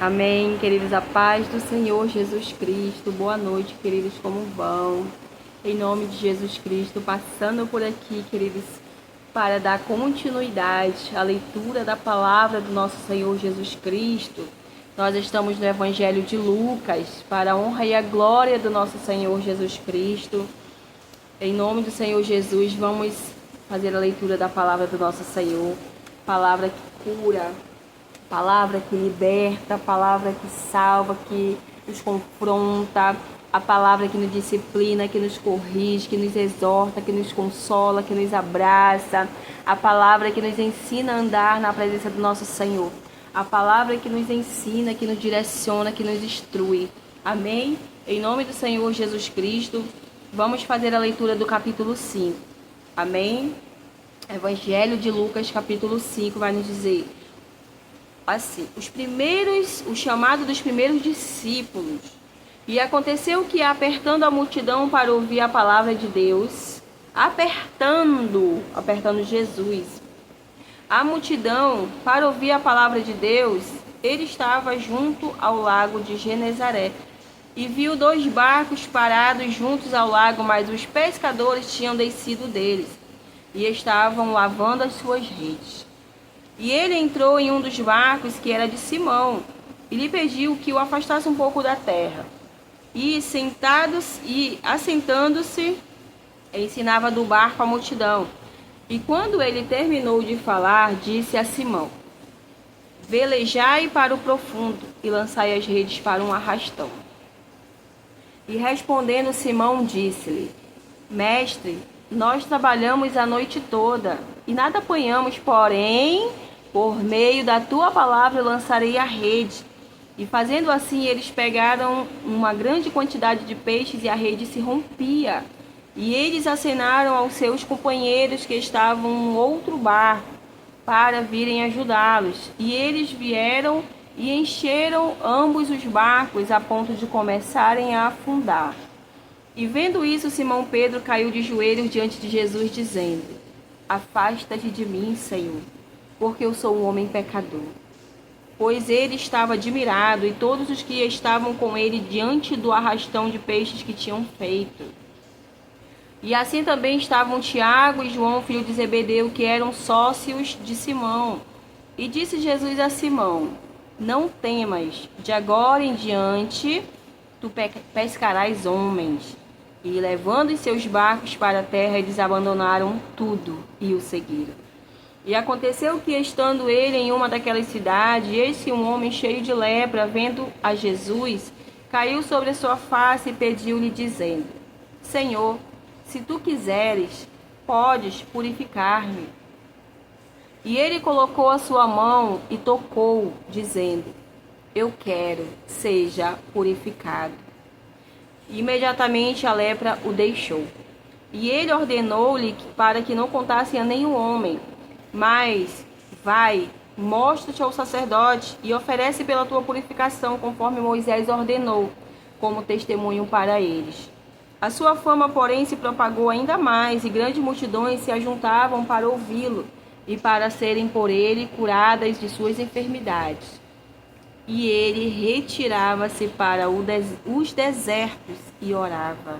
Amém, queridos, a paz do Senhor Jesus Cristo. Boa noite, queridos, como vão? Em nome de Jesus Cristo, passando por aqui, queridos, para dar continuidade à leitura da palavra do nosso Senhor Jesus Cristo. Nós estamos no Evangelho de Lucas, para a honra e a glória do nosso Senhor Jesus Cristo. Em nome do Senhor Jesus, vamos fazer a leitura da palavra do nosso Senhor. Palavra que cura, palavra que liberta, palavra que salva, que nos confronta, a palavra que nos disciplina, que nos corrige, que nos exorta, que nos consola, que nos abraça, a palavra que nos ensina a andar na presença do nosso Senhor, a palavra que nos ensina, que nos direciona, que nos instrui. Amém? Em nome do Senhor Jesus Cristo, vamos fazer a leitura do capítulo 5. Amém? Evangelho de Lucas, capítulo 5, vai nos dizer assim: o chamado dos primeiros discípulos. E aconteceu que, apertando a multidão para ouvir a palavra de Deus, apertando Jesus, a multidão para ouvir a palavra de Deus, ele estava junto ao lago de Genezaré, e viu 2 barcos parados juntos ao lago, mas os pescadores tinham descido deles, e estavam lavando as suas redes. E ele entrou em um dos barcos, que era de Simão, e lhe pediu que o afastasse um pouco da terra. E assentando-se, ensinava do barco a multidão. E quando ele terminou de falar, disse a Simão: velejai para o profundo e lançai as redes para um arrastão. E respondendo Simão, disse-lhe: mestre, nós trabalhamos a noite toda e nada apanhamos, porém, por meio da tua palavra lançarei a rede. E fazendo assim, eles pegaram uma grande quantidade de peixes e a rede se rompia. E eles acenaram aos seus companheiros que estavam no outro barco para virem ajudá-los. E eles vieram e encheram ambos os barcos a ponto de começarem a afundar. E vendo isso, Simão Pedro caiu de joelhos diante de Jesus, dizendo: afasta-te de mim, Senhor, porque eu sou um homem pecador. Pois ele estava admirado, e todos os que estavam com ele, diante do arrastão de peixes que tinham feito. E assim também estavam Tiago e João, filho de Zebedeu, que eram sócios de Simão. E disse Jesus a Simão: não temas, de agora em diante tu pescarás homens. E levando os seus barcos para a terra, eles abandonaram tudo e o seguiram. E aconteceu que, estando ele em uma daquelas cidades, eis que um homem cheio de lepra, vendo a Jesus, caiu sobre a sua face e pediu-lhe, dizendo: Senhor, se tu quiseres, podes purificar-me. E ele colocou a sua mão e tocou, dizendo: eu quero, seja purificado. E imediatamente a lepra o deixou. E ele ordenou-lhe para que não contasse a nenhum homem, mas vai, mostra-te ao sacerdote e oferece pela tua purificação, conforme Moisés ordenou, como testemunho para eles. A sua fama, porém, se propagou ainda mais, e grandes multidões se ajuntavam para ouvi-lo e para serem por ele curadas de suas enfermidades. E ele retirava-se para os desertos e orava.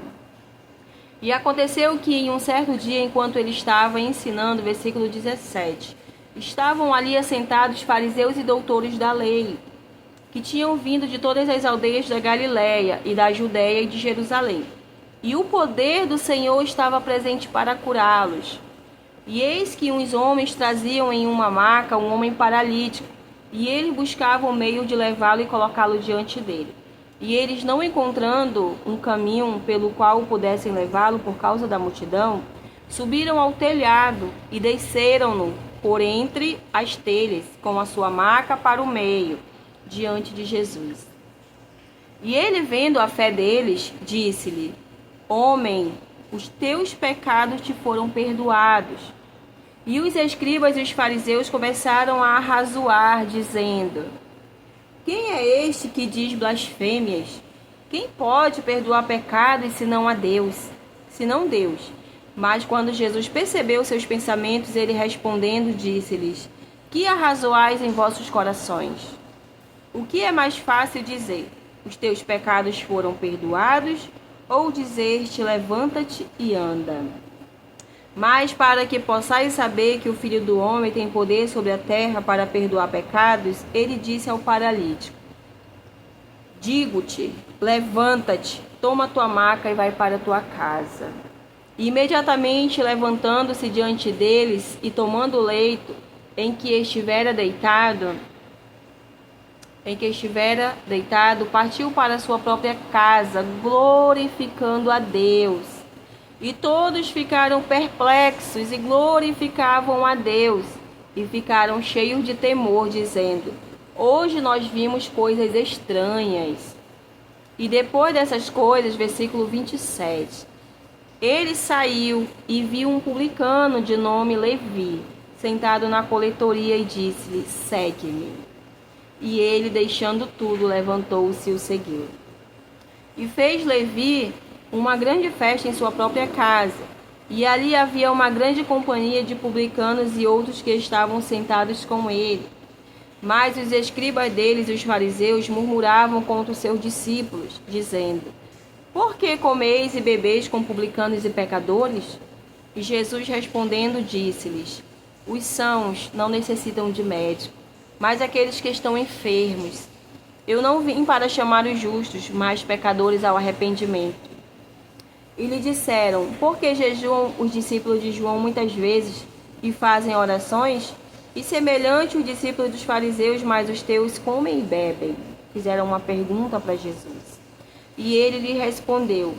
E aconteceu que em um certo dia, enquanto ele estava ensinando, versículo 17, estavam ali assentados fariseus e doutores da lei, que tinham vindo de todas as aldeias da Galiléia e da Judéia e de Jerusalém. E o poder do Senhor estava presente para curá-los. E eis que uns homens traziam em uma maca um homem paralítico, e eles buscavam o meio de levá-lo e colocá-lo diante dele. E eles, não encontrando um caminho pelo qual pudessem levá-lo por causa da multidão, subiram ao telhado e desceram-no por entre as telhas, com a sua maca para o meio, diante de Jesus. E ele, vendo a fé deles, disse-lhe: homem, os teus pecados te foram perdoados. E os escribas e os fariseus começaram a arrazoar, dizendo: quem é este que diz blasfêmias? Quem pode perdoar pecados senão a Deus? Senão Deus. Mas quando Jesus percebeu seus pensamentos, ele respondendo disse-lhes: que arrazoais em vossos corações? O que é mais fácil dizer? Os teus pecados foram perdoados? Ou dizer-te, levanta-te e anda? Mas para que possais saber que o Filho do Homem tem poder sobre a terra para perdoar pecados, ele disse ao paralítico: digo-te, levanta-te, toma tua maca e vai para tua casa. E imediatamente levantando-se diante deles e tomando o leito em que estivera deitado, partiu para sua própria casa, glorificando a Deus. E todos ficaram perplexos e glorificavam a Deus, e ficaram cheios de temor, dizendo: hoje nós vimos coisas estranhas. E depois dessas coisas, versículo 27, ele saiu e viu um publicano de nome Levi, sentado na coletoria, e disse-lhe: segue-me. E ele, deixando tudo, levantou-se e o seguiu. E fez Levi uma grande festa em sua própria casa, e ali havia uma grande companhia de publicanos e outros que estavam sentados com ele. Mas os escribas deles e os fariseus murmuravam contra os seus discípulos, dizendo: por que comeis e bebeis com publicanos e pecadores? E Jesus respondendo disse-lhes: os sãos não necessitam de médico, mas aqueles que estão enfermos. Eu não vim para chamar os justos, mas pecadores ao arrependimento. E lhe disseram: por que jejuam os discípulos de João muitas vezes e fazem orações? E semelhante os discípulos dos fariseus, mas os teus comem e bebem. Fizeram uma pergunta para Jesus. E ele lhe respondeu: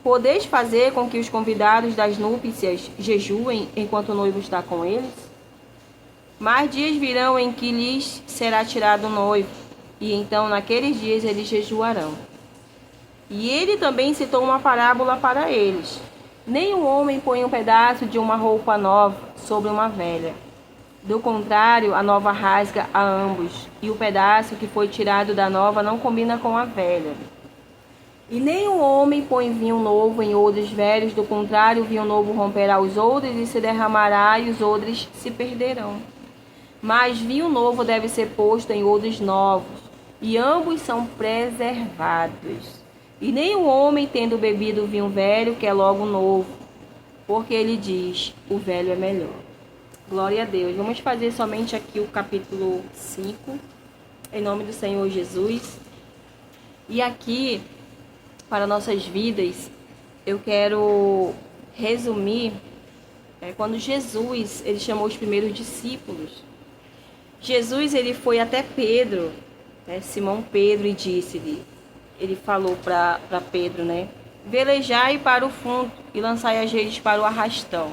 podeis fazer com que os convidados das núpcias jejuem enquanto o noivo está com eles? Mas dias virão em que lhes será tirado o noivo, e então naqueles dias eles jejuarão. E ele também citou uma parábola para eles: nenhum homem põe um pedaço de uma roupa nova sobre uma velha. Do contrário, a nova rasga a ambos, e o pedaço que foi tirado da nova não combina com a velha. E nenhum homem põe vinho novo em odres velhos, do contrário, o vinho novo romperá os odres e se derramará, e os odres se perderão. Mas vinho novo deve ser posto em odres novos, e ambos são preservados. E nenhum homem, tendo bebido vinho velho, quer logo novo, porque ele diz: o velho é melhor. Glória a Deus. Vamos fazer somente aqui o capítulo 5, em nome do Senhor Jesus. E aqui, para nossas vidas, eu quero resumir quando Jesus ele chamou os primeiros discípulos. Jesus ele foi até Pedro, Simão Pedro, e disse-lhe, ele falou para Pedro, velejai para o fundo e lançai as redes para o arrastão.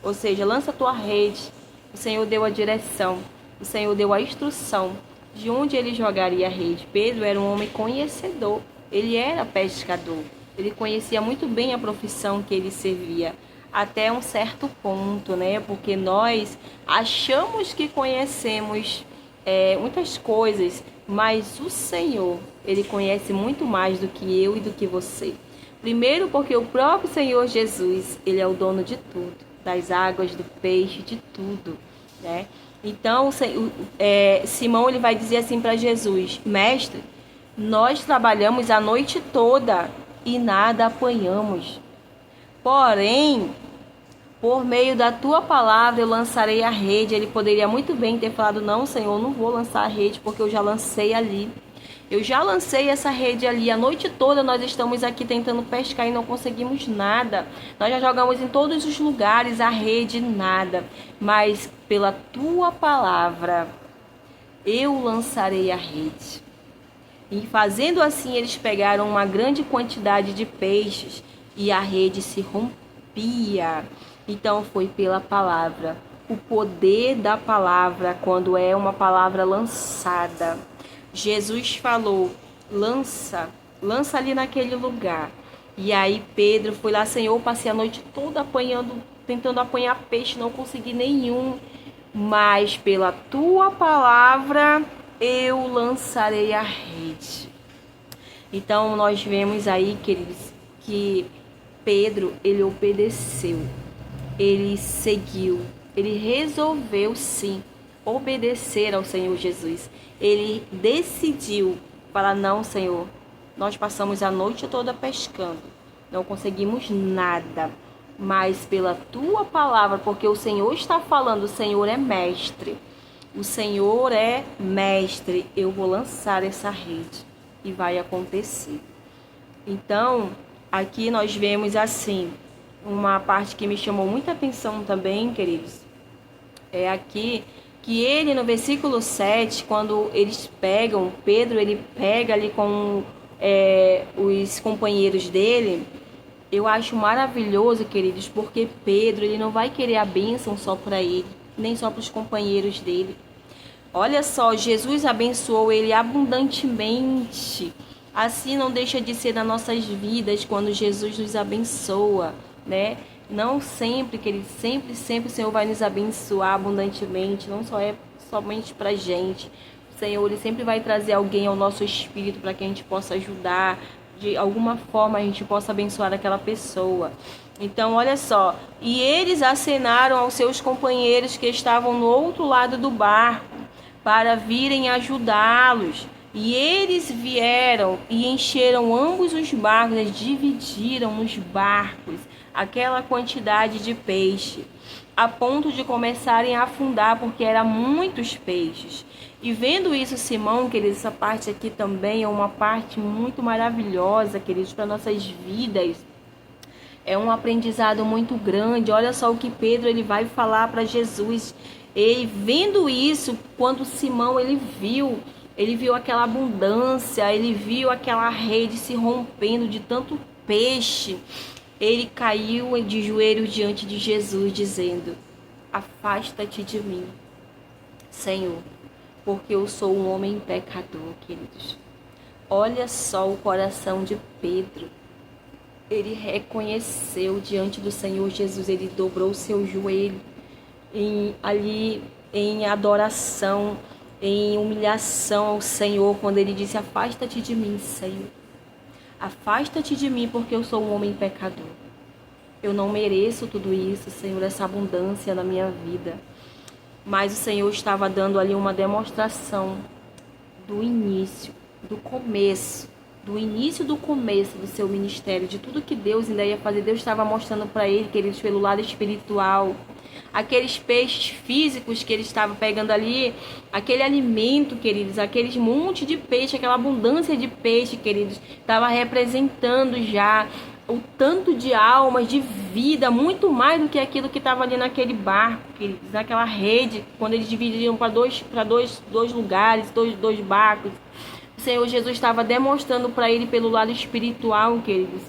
Ou seja, lança a tua rede. O Senhor deu a direção, o Senhor deu a instrução de onde ele jogaria a rede. Pedro era um homem conhecedor, ele era pescador, ele conhecia muito bem a profissão que ele servia, até um certo ponto, porque nós achamos que conhecemos muitas coisas, mas o Senhor, ele conhece muito mais do que eu e do que você. Primeiro porque o próprio Senhor Jesus, ele é o dono de tudo, das águas, do peixe, de tudo, Então, Simão ele vai dizer assim para Jesus: mestre, nós trabalhamos a noite toda e nada apanhamos. Porém, por meio da tua palavra eu lançarei a rede. Ele poderia muito bem ter falado: não, Senhor, não vou lançar a rede porque eu já lancei ali. Eu já lancei essa rede ali, a noite toda nós estamos aqui tentando pescar e não conseguimos nada. Nós já jogamos em todos os lugares a rede, nada. Mas pela tua palavra, eu lançarei a rede. E fazendo assim, eles pegaram uma grande quantidade de peixes e a rede se rompia. Então foi pela palavra. O poder da palavra, quando é uma palavra lançada. Jesus falou: lança ali naquele lugar. E aí Pedro foi lá: Senhor, passei a noite toda tentando apanhar peixe, não consegui nenhum. Mas pela tua palavra eu lançarei a rede. Então nós vemos aí, queridos, que Pedro, ele obedeceu, ele seguiu, ele resolveu sim obedecer ao Senhor Jesus. Ele decidiu falar: não, Senhor, nós passamos a noite toda pescando, não conseguimos nada, mas pela tua palavra, porque o Senhor está falando, o Senhor é mestre. O Senhor é mestre, eu vou lançar essa rede e vai acontecer. Então, aqui nós vemos assim, uma parte que me chamou muita atenção também, queridos, é aqui que ele no versículo 7, quando eles pegam, Pedro ele pega ali com os companheiros dele. Eu acho maravilhoso, queridos, porque Pedro ele não vai querer a bênção só para ele, nem só para os companheiros dele. Olha só, Jesus abençoou ele abundantemente. Assim não deixa de ser nas nossas vidas quando Jesus nos abençoa, né? Não sempre, queridos, sempre o Senhor vai nos abençoar abundantemente, não só é somente pra gente. O Senhor, ele sempre vai trazer alguém ao nosso espírito para que a gente possa ajudar, de alguma forma a gente possa abençoar aquela pessoa. Então, olha só, e eles acenaram aos seus companheiros que estavam no outro lado do barco para virem ajudá-los. E eles vieram e encheram ambos os barcos, eles dividiram nos barcos aquela quantidade de peixe, a ponto de começarem a afundar, porque eram muitos peixes. E vendo isso, Simão, queridos, essa parte aqui também é uma parte muito maravilhosa, queridos, para nossas vidas. É um aprendizado muito grande. Olha só o que Pedro ele vai falar para Jesus. E vendo isso, quando Simão ele viu aquela abundância, ele viu aquela rede se rompendo de tanto peixe, ele caiu de joelhos diante de Jesus, dizendo: afasta-te de mim, Senhor, porque eu sou um homem pecador, queridos. Olha só o coração de Pedro. Ele reconheceu diante do Senhor Jesus, ele dobrou o seu joelho ali em adoração, em humilhação ao Senhor, quando ele disse: afasta-te de mim, Senhor. Afasta-te de mim, porque eu sou um homem pecador. Eu não mereço tudo isso, Senhor, essa abundância na minha vida. Mas o Senhor estava dando ali uma demonstração do início, do começo do seu ministério, de tudo que Deus ainda ia fazer. Deus estava mostrando para ele, queridos, pelo lado espiritual, aqueles peixes físicos que ele estava pegando ali, aquele alimento, queridos, aqueles monte de peixe, aquela abundância de peixe, queridos, estava representando já o tanto de almas, de vida, muito mais do que aquilo que estava ali naquele barco, queridos, naquela rede, quando eles dividiram para dois lugares, dois barcos. O Senhor Jesus estava demonstrando para ele pelo lado espiritual, queridos,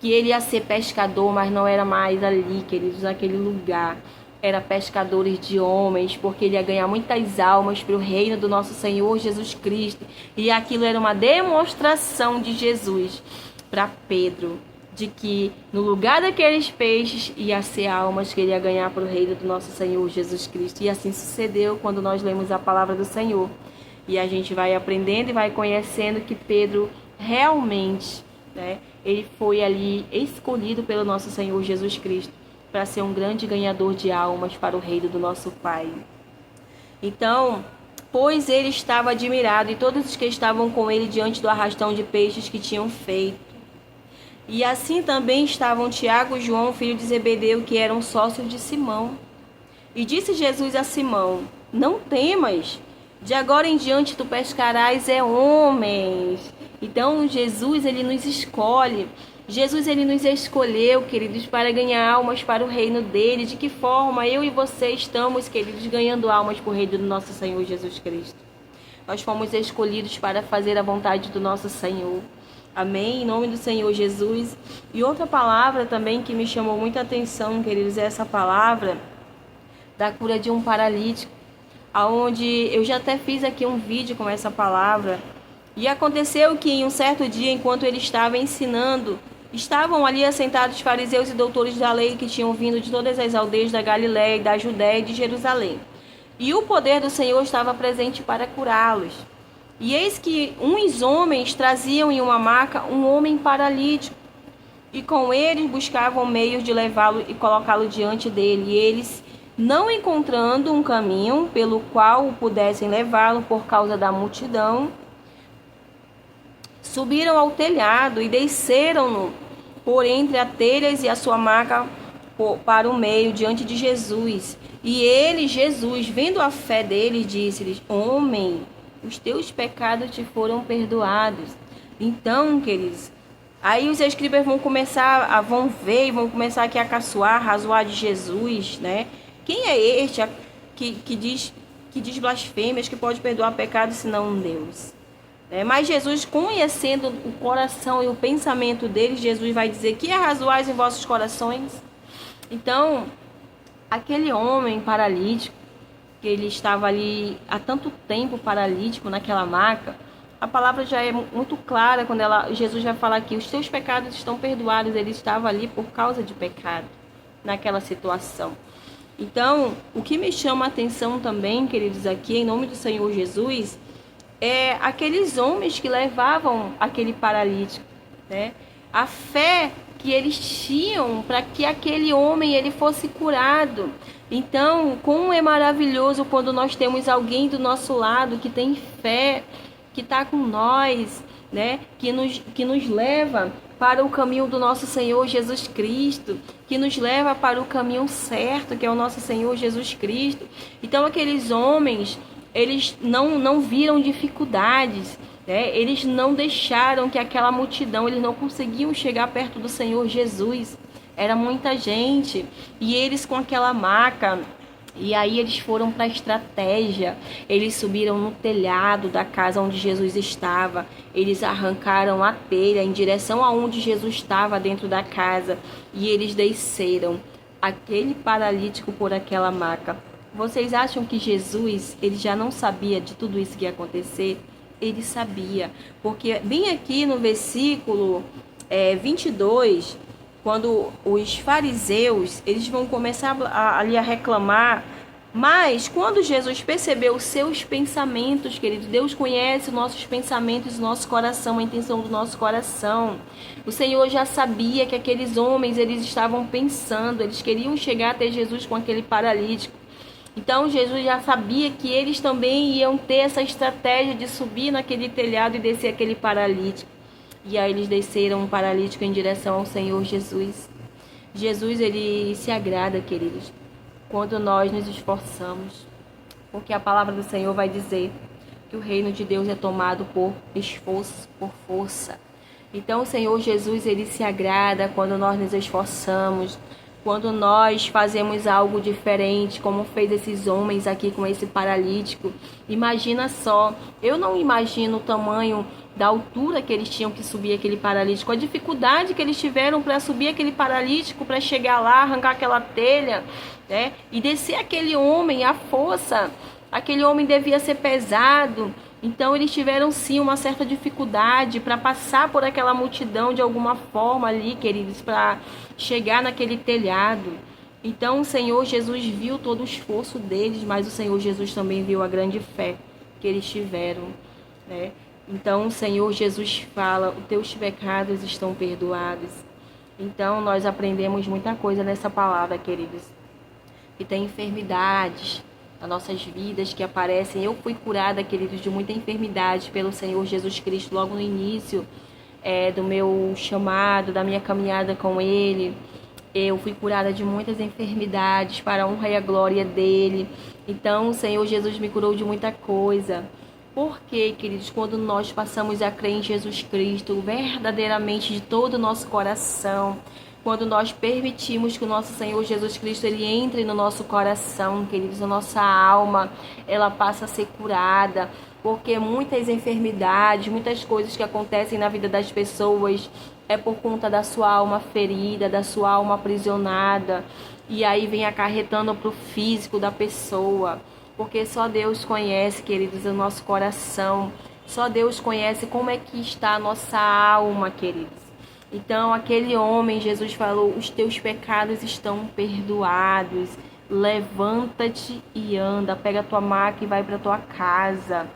que ele ia ser pescador, mas não era mais ali, queridos, naquele lugar. Era pescadores de homens, porque ele ia ganhar muitas almas para o reino do nosso Senhor Jesus Cristo. E aquilo era uma demonstração de Jesus para Pedro, de que no lugar daqueles peixes ia ser almas que ele ia ganhar para o reino do nosso Senhor Jesus Cristo. E assim sucedeu quando nós lemos a palavra do Senhor. E a gente vai aprendendo e vai conhecendo que Pedro realmente, né, ele foi ali escolhido pelo nosso Senhor Jesus Cristo para ser um grande ganhador de almas para o reino do nosso Pai. Então, pois ele estava admirado e todos os que estavam com ele diante do arrastão de peixes que tinham feito. E assim também estavam Tiago e João, filho de Zebedeu, que eram sócios de Simão. E disse Jesus a Simão: não temas, de agora em diante tu pescarás homens. Então Jesus ele nos escolhe. Jesus ele nos escolheu, queridos, para ganhar almas para o reino dele. De que forma eu e você estamos, queridos, ganhando almas para o reino do nosso Senhor Jesus Cristo? Nós fomos escolhidos para fazer a vontade do nosso Senhor. Amém? Em nome do Senhor Jesus. E outra palavra também que me chamou muita atenção, queridos, é essa palavra da cura de um paralítico, aonde eu já até fiz aqui um vídeo com essa palavra. E aconteceu que em um certo dia, enquanto ele estava ensinando, estavam ali assentados os fariseus e doutores da lei que tinham vindo de todas as aldeias da Galiléia, da Judéia e de Jerusalém. E o poder do Senhor estava presente para curá-los. E eis que uns homens traziam em uma maca um homem paralítico, e com eles buscavam meios de levá-lo e colocá-lo diante dele. E eles Não encontrando um caminho pelo qual pudessem levá-lo por causa da multidão, subiram ao telhado e desceram-no por entre as telhas e a sua maca para o meio, diante de Jesus. E ele, Jesus, vendo a fé deles, disse-lhes: Homem, os teus pecados te foram perdoados. Então, queridos, aí os escribas vão ver e vão começar aqui a caçoar, razoar de Jesus, né? Quem é este que diz blasfêmias, que pode perdoar pecados senão um Deus? Mas Jesus, conhecendo o coração e o pensamento deles, Jesus vai dizer: que arrazoais em vossos corações? Então, aquele homem paralítico, que ele estava ali há tanto tempo paralítico naquela maca, a palavra já é muito clara quando Jesus vai falar que os teus pecados estão perdoados. Ele estava ali por causa de pecado, naquela situação. Então, o que me chama a atenção também, queridos, aqui, em nome do Senhor Jesus, é aqueles homens que levavam aquele paralítico, né? A fé que eles tinham para que aquele homem ele fosse curado. Então, como é maravilhoso quando nós temos alguém do nosso lado que tem fé, que está com nós, né? Que nos leva para o caminho do nosso Senhor Jesus Cristo, que nos leva para o caminho certo, que é o nosso Senhor Jesus Cristo. Então, aqueles homens, eles não viram dificuldades, né? Eles não deixaram que aquela multidão, eles não conseguiam chegar perto do Senhor Jesus. Era muita gente, e eles com aquela maca. E aí eles foram para a estratégia, eles subiram no telhado da casa onde Jesus estava, eles arrancaram a telha em direção aonde Jesus estava dentro da casa, e eles desceram aquele paralítico por aquela maca. Vocês acham que Jesus, ele já não sabia de tudo isso que ia acontecer? Ele sabia, porque bem aqui no versículo 22, quando os fariseus, eles vão começar ali a reclamar, mas quando Jesus percebeu os seus pensamentos, querido, Deus conhece os nossos pensamentos, o nosso coração, a intenção do nosso coração. O Senhor já sabia que aqueles homens, eles estavam pensando, eles queriam chegar até Jesus com aquele paralítico. Então Jesus já sabia que eles também iam ter essa estratégia de subir naquele telhado e descer aquele paralítico. E aí eles desceram um paralítico em direção ao Senhor Jesus. Jesus, ele se agrada, queridos, quando nós nos esforçamos. Porque a palavra do Senhor vai dizer que o reino de Deus é tomado por esforço, por força. Então o Senhor Jesus, ele se agrada quando nós nos esforçamos, quando nós fazemos algo diferente, como fez esses homens aqui com esse paralítico. Imagina só, eu não imagino o tamanho da altura que eles tinham que subir aquele paralítico, a dificuldade que eles tiveram para subir aquele paralítico, para chegar lá, arrancar aquela telha, né? E descer aquele homem, a força, aquele homem devia ser pesado. Então eles tiveram sim uma certa dificuldade para passar por aquela multidão de alguma forma ali, queridos, para chegar naquele telhado. Então o Senhor Jesus viu todo o esforço deles, mas o Senhor Jesus também viu a grande fé que eles tiveram, né? Então o Senhor Jesus fala: os teus pecados estão perdoados. Então nós aprendemos muita coisa nessa palavra, queridos. E tem enfermidades nas nossas vidas que aparecem. Eu fui curada, queridos, de muita enfermidade pelo Senhor Jesus Cristo logo no início do meu chamado, da minha caminhada com Ele. Eu fui curada de muitas enfermidades para a honra e a glória dEle. Então o Senhor Jesus me curou de muita coisa. Porque, queridos, quando nós passamos a crer em Jesus Cristo verdadeiramente de todo o nosso coração, quando nós permitimos que o nosso Senhor Jesus Cristo ele entre no nosso coração, queridos, a nossa alma, ela passa a ser curada, porque muitas enfermidades, muitas coisas que acontecem na vida das pessoas é por conta da sua alma ferida, da sua alma aprisionada, e aí vem acarretando para o físico da pessoa. Porque só Deus conhece, queridos, o nosso coração. Só Deus conhece como é que está a nossa alma, queridos. Então, aquele homem, Jesus falou: os teus pecados estão perdoados. Levanta-te e anda. Pega a tua maca e vai para tua casa.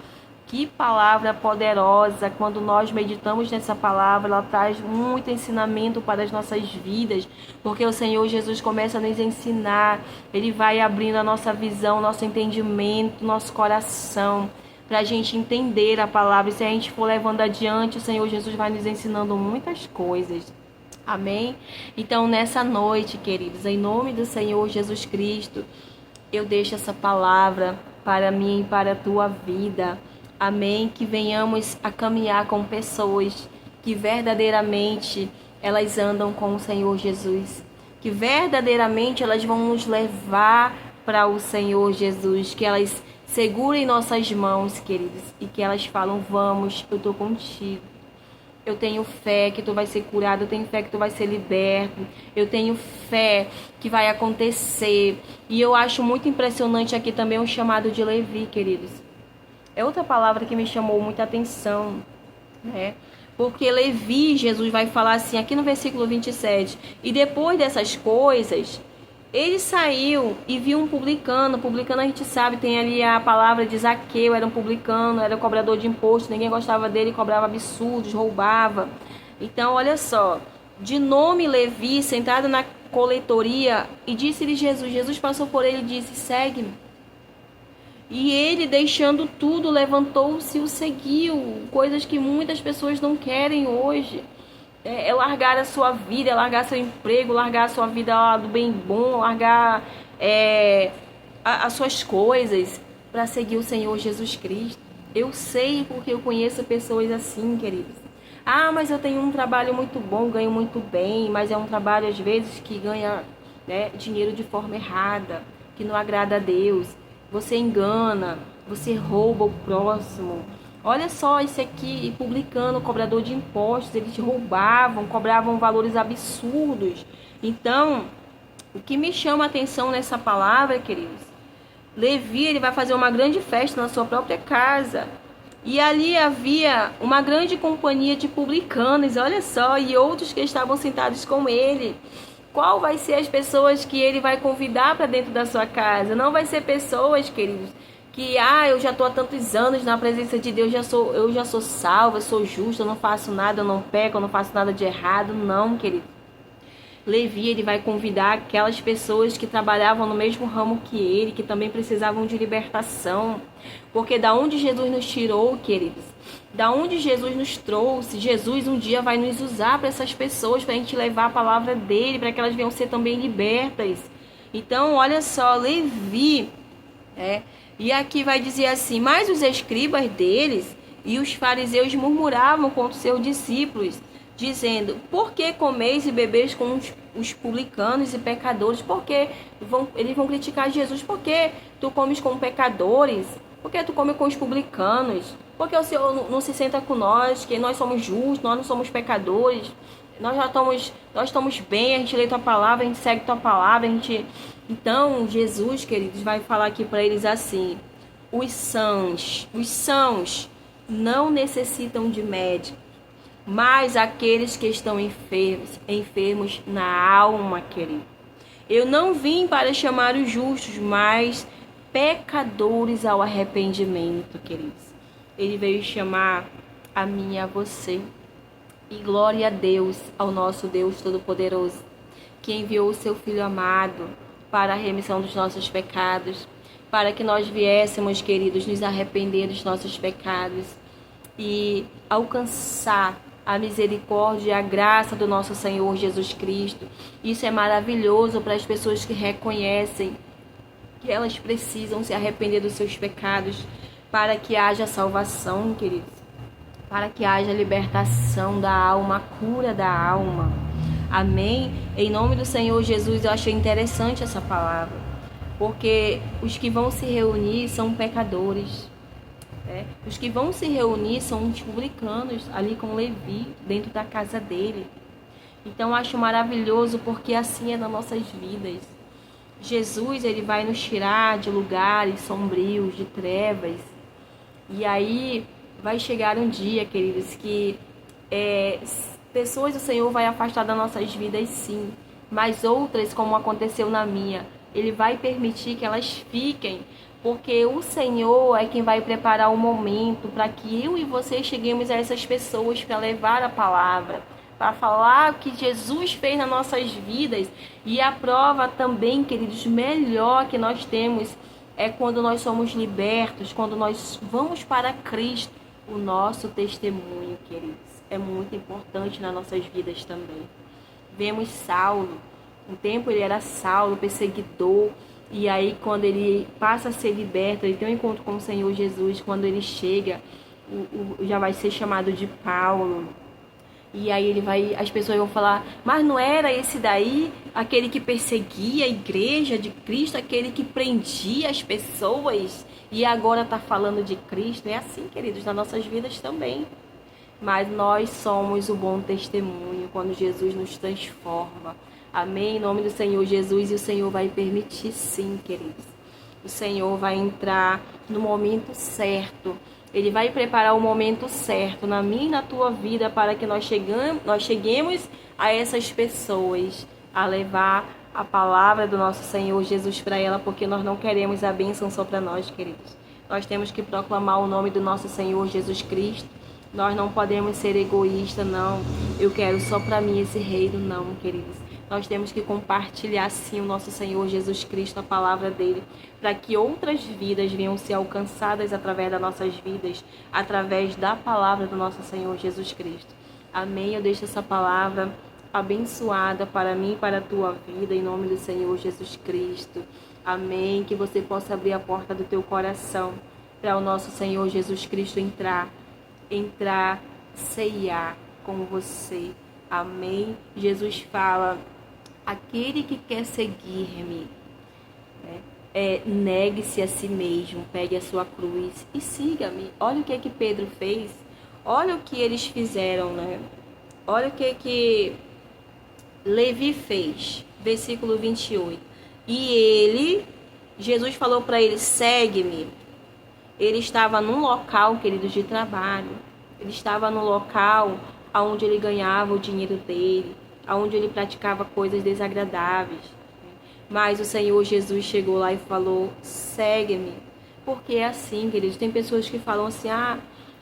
Que palavra poderosa! Quando nós meditamos nessa palavra, ela traz muito ensinamento para as nossas vidas, porque o Senhor Jesus começa a nos ensinar, Ele vai abrindo a nossa visão, nosso entendimento, nosso coração, para a gente entender a palavra. E se a gente for levando adiante, o Senhor Jesus vai nos ensinando muitas coisas. Amém? Então, nessa noite, queridos, em nome do Senhor Jesus Cristo, eu deixo essa palavra para mim e para a tua vida. Amém? Que venhamos a caminhar com pessoas que verdadeiramente elas andam com o Senhor Jesus. Que verdadeiramente elas vão nos levar para o Senhor Jesus. Que elas segurem nossas mãos, queridos, e que elas falam: vamos, eu estou contigo. Eu tenho fé que tu vai ser curado, eu tenho fé que tu vai ser liberto, eu tenho fé que vai acontecer. E eu acho muito impressionante aqui também o chamado de Levi, queridos. É outra palavra que me chamou muita atenção, né? Porque Levi, Jesus vai falar assim, aqui no versículo 27, e depois dessas coisas, ele saiu e viu um publicano. Publicano, a gente sabe, tem ali a palavra de Zaqueu, era um publicano, era um cobrador de imposto, ninguém gostava dele, cobrava absurdos, roubava. Então, olha só, de nome Levi, sentado na coletoria, e disse-lhe Jesus passou por ele e disse: segue-me. E ele, deixando tudo, levantou-se e o seguiu, coisas que muitas pessoas não querem hoje. É largar a sua vida, é largar seu emprego, largar a sua vida lá do bem bom, largar as suas coisas para seguir o Senhor Jesus Cristo. Eu sei porque eu conheço pessoas assim, queridos. Ah, mas eu tenho um trabalho muito bom, ganho muito bem, mas é um trabalho às vezes que ganha, né, dinheiro de forma errada, que não agrada a Deus. Você engana, você rouba o próximo. Olha só esse aqui, publicano, cobrador de impostos, eles roubavam, cobravam valores absurdos. Então, o que me chama a atenção nessa palavra, queridos, Levi, ele vai fazer uma grande festa na sua própria casa. E ali havia uma grande companhia de publicanos, olha só, e outros que estavam sentados com ele. Qual vai ser as pessoas que ele vai convidar para dentro da sua casa? Não vai ser pessoas, queridos, que eu já estou há tantos anos na presença de Deus, eu já sou salva, eu sou justa, eu não faço nada, eu não peco, eu não faço nada de errado. Não, querido. Levi, ele vai convidar aquelas pessoas que trabalhavam no mesmo ramo que ele, que também precisavam de libertação. Porque da onde Jesus nos tirou, queridos, da onde Jesus nos trouxe, Jesus um dia vai nos usar para essas pessoas, para a gente levar a palavra dele, para que elas venham ser também libertas. Então, olha só, Levi, e aqui vai dizer assim: mas os escribas deles e os fariseus murmuravam contra os seus discípulos, dizendo: por que comeis e bebeis com os publicanos e pecadores? Porque eles vão criticar Jesus. Por que tu comes com pecadores? Por que tu come com os publicanos? Porque o Senhor não se senta com nós, que nós somos justos, nós não somos pecadores. Nós estamos bem, a gente lê tua palavra, a gente segue tua palavra, Então, Jesus, queridos, vai falar aqui para eles assim: os sãos não necessitam de médico, mas aqueles que estão enfermos na alma, querido. Eu não vim para chamar os justos, mas pecadores ao arrependimento, queridos. Ele veio chamar a mim e a você. E glória a Deus, ao nosso Deus Todo-Poderoso, que enviou o seu Filho amado para a remissão dos nossos pecados, para que nós viéssemos, queridos, nos arrepender dos nossos pecados e alcançar a misericórdia e a graça do nosso Senhor Jesus Cristo. Isso é maravilhoso para as pessoas que reconhecem que elas precisam se arrepender dos seus pecados, para que haja salvação, queridos, para que haja libertação da alma, cura da alma. Amém? Em nome do Senhor Jesus, eu achei interessante essa palavra, porque os que vão se reunir são pecadores. Os que vão se reunir são os publicanos, ali com Levi, dentro da casa dele. Então, eu acho maravilhoso, porque assim é nas nossas vidas. Jesus, ele vai nos tirar de lugares sombrios, de trevas. E aí vai chegar um dia, queridos, que pessoas do Senhor vai afastar das nossas vidas, sim. Mas outras, como aconteceu na minha, ele vai permitir que elas fiquem porque o Senhor é quem vai preparar o momento para que eu e você cheguemos a essas pessoas para levar a palavra, para falar o que Jesus fez nas nossas vidas. E a prova também, queridos, melhor que nós temos é quando nós somos libertos, quando nós vamos para Cristo. O nosso testemunho, queridos, é muito importante nas nossas vidas também. Vemos Saulo, um tempo ele era Saulo, perseguidor, e aí quando ele passa a ser liberto, ele tem um encontro com o Senhor Jesus, quando ele chega, já vai ser chamado de Paulo. E aí as pessoas vão falar, mas não era esse daí, aquele que perseguia a igreja de Cristo, aquele que prendia as pessoas, e agora está falando de Cristo? É assim, queridos, nas nossas vidas também. Mas nós somos o bom testemunho quando Jesus nos transforma. Amém? Em nome do Senhor Jesus, e o Senhor vai permitir sim, queridos. O Senhor vai entrar no momento certo. Ele vai preparar o momento certo na minha e na tua vida para que nós cheguemos a essas pessoas, a levar a palavra do nosso Senhor Jesus para ela, porque nós não queremos a bênção só para nós, queridos. Nós temos que proclamar o nome do nosso Senhor Jesus Cristo. Nós não podemos ser egoístas, não. Eu quero só para mim esse reino, não, queridos. Nós temos que compartilhar, sim, o nosso Senhor Jesus Cristo, a palavra dele, para que outras vidas venham ser alcançadas através das nossas vidas, através da palavra do nosso Senhor Jesus Cristo. Amém? Eu deixo essa palavra abençoada para mim e para a tua vida, em nome do Senhor Jesus Cristo. Amém? Que você possa abrir a porta do teu coração para o nosso Senhor Jesus Cristo entrar, ceiar com você. Amém? Jesus fala, aquele que quer seguir-me, negue-se a si mesmo, pegue a sua cruz e siga-me. Olha o que Pedro fez, olha o que eles fizeram, né? Olha o que Levi fez, versículo 28. E Jesus falou para ele, segue-me. Ele estava num local, queridos, de trabalho. Ele estava no local onde ele ganhava o dinheiro dele, onde ele praticava coisas desagradáveis. Mas o Senhor Jesus chegou lá e falou, segue-me. Porque é assim, queridos. Tem pessoas que falam assim,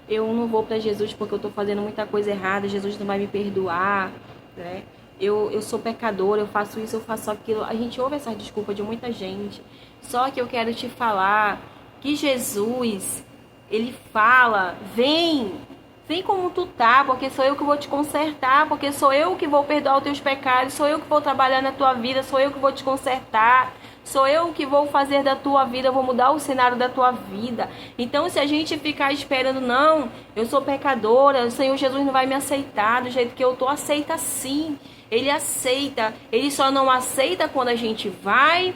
eu não vou para Jesus porque eu estou fazendo muita coisa errada, Jesus não vai me perdoar, né? Eu sou pecador, eu faço isso, eu faço aquilo. A gente ouve essa desculpa de muita gente. Só que eu quero te falar que Jesus, ele fala, vem como tu tá, porque sou eu que vou te consertar, porque sou eu que vou perdoar os teus pecados, sou eu que vou trabalhar na tua vida, sou eu que vou te consertar, sou eu que vou fazer da tua vida, vou mudar o cenário da tua vida. Então, se a gente ficar esperando, não, eu sou pecadora, o Senhor Jesus não vai me aceitar do jeito que eu tô, aceita sim. Ele aceita, ele só não aceita quando a gente vai,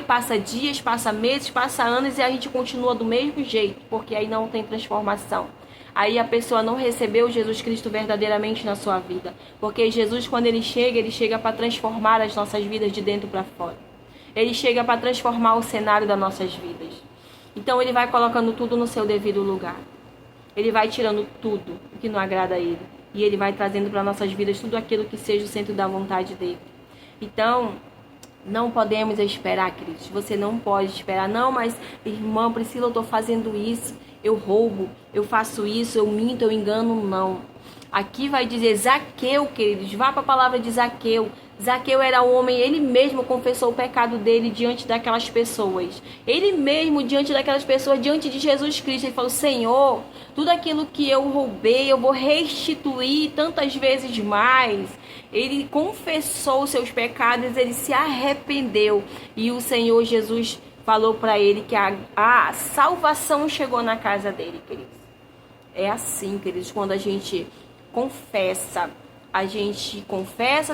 passa dias, passa meses, passa anos e a gente continua do mesmo jeito, porque aí não tem transformação. Aí a pessoa não recebeu Jesus Cristo verdadeiramente na sua vida, porque Jesus, quando ele chega para transformar as nossas vidas de dentro para fora. Ele chega para transformar o cenário das nossas vidas. Então ele vai colocando tudo no seu devido lugar. Ele vai tirando tudo o que não agrada a ele. E ele vai trazendo para nossas vidas tudo aquilo que seja o centro da vontade dele. Então, não podemos esperar, queridos. Você não pode esperar. Não, mas irmã Priscila, eu estou fazendo isso. Eu roubo, eu faço isso, eu minto, eu engano. Não. Aqui vai dizer Zaqueu, queridos. Vá para a palavra de Zaqueu. Zaqueu era um homem, ele mesmo confessou o pecado dele diante daquelas pessoas. Ele mesmo, diante daquelas pessoas, diante de Jesus Cristo, ele falou, Senhor, tudo aquilo que eu roubei, eu vou restituir tantas vezes mais. Ele confessou os seus pecados, ele se arrependeu. E o Senhor Jesus falou para ele que a salvação chegou na casa dele, queridos. É assim, queridos, quando a gente confessa,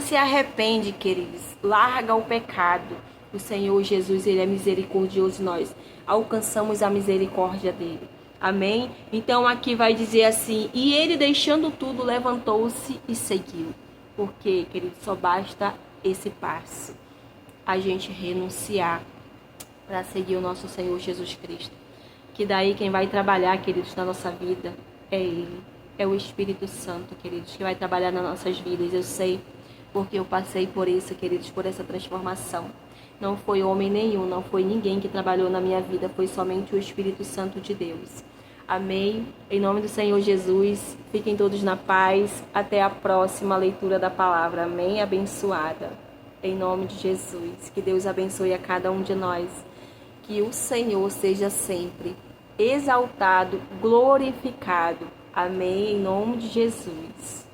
se arrepende, queridos, larga o pecado. O Senhor Jesus, ele é misericordioso e nós alcançamos a misericórdia dele. Amém? Então aqui vai dizer assim, e ele deixando tudo, levantou-se e seguiu. Porque, querido, só basta esse passo. A gente renunciar para seguir o nosso Senhor Jesus Cristo. Que daí quem vai trabalhar, queridos, na nossa vida é Ele. É o Espírito Santo, queridos, que vai trabalhar nas nossas vidas. Eu sei, porque eu passei por isso, queridos, por essa transformação. Não foi homem nenhum, não foi ninguém que trabalhou na minha vida, foi somente o Espírito Santo de Deus. Amém? Em nome do Senhor Jesus, fiquem todos na paz. Até a próxima leitura da palavra. Amém? Abençoada. Em nome de Jesus. Que Deus abençoe a cada um de nós. Que o Senhor seja sempre exaltado, glorificado. Amém? Em nome de Jesus.